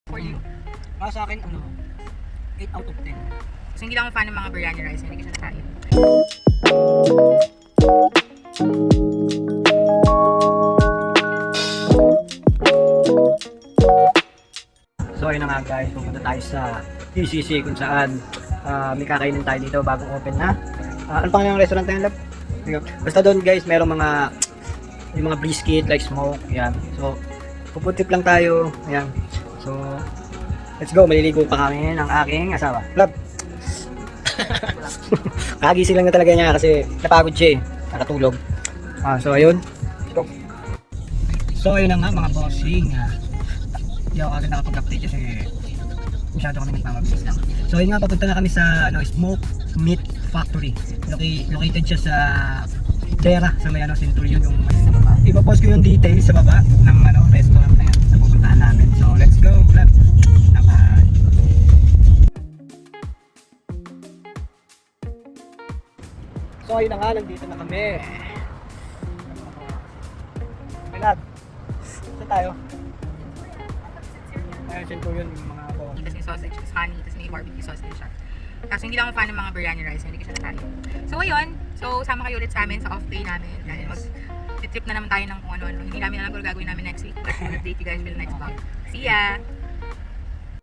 For you? Para sa akin, 8 out of 10. Kasi hindi lang ako fan ng mga biryani rice, hindi ko siya nakain. So ayun na nga guys, pupunta tayo sa TCC kung saan may kakainin tayo dito bagong open na. Ano pa ng restaurant na yun, lab? Basta doon guys, merong yung mga brisket like smoke, ayan. So pupuntip lang tayo, ayan. So let's go, maliligo pa kami ng aking asawa. Lab. Kagising lang na talaga niya kasi napagod siya eh, nakatulog. So ayun. Let's go. So ayun na nga mga bossing. Hindi ako agad nakapag-update kasi masyado kami nagmamabilis lang. So yun nga, papunta na kami sa Smoke Meat Factory. Located siya sa Dera, sa may Centurion yung ipapost ko yung details sa baba ng restaurant na yan na pupuntahan namin. So let's go, vlog. So ayun na nga, nandito na kami. Vlog. Saan tayo? Ayun, Centurion yung mga boss. Tapos may sausage, tapos honey, tapos may barbecue sauce din siya. Kaso hindi lang ako fan ng mga biryani rice, hindi ko siya nakain. So ayun, sama kayo ulit sa amin sa off day namin. Dahil mag-trip na naman tayo ng kung ano-ano. Hindi namin alam kung gagawin namin next week. But we'll update you guys with the next vlog. See ya!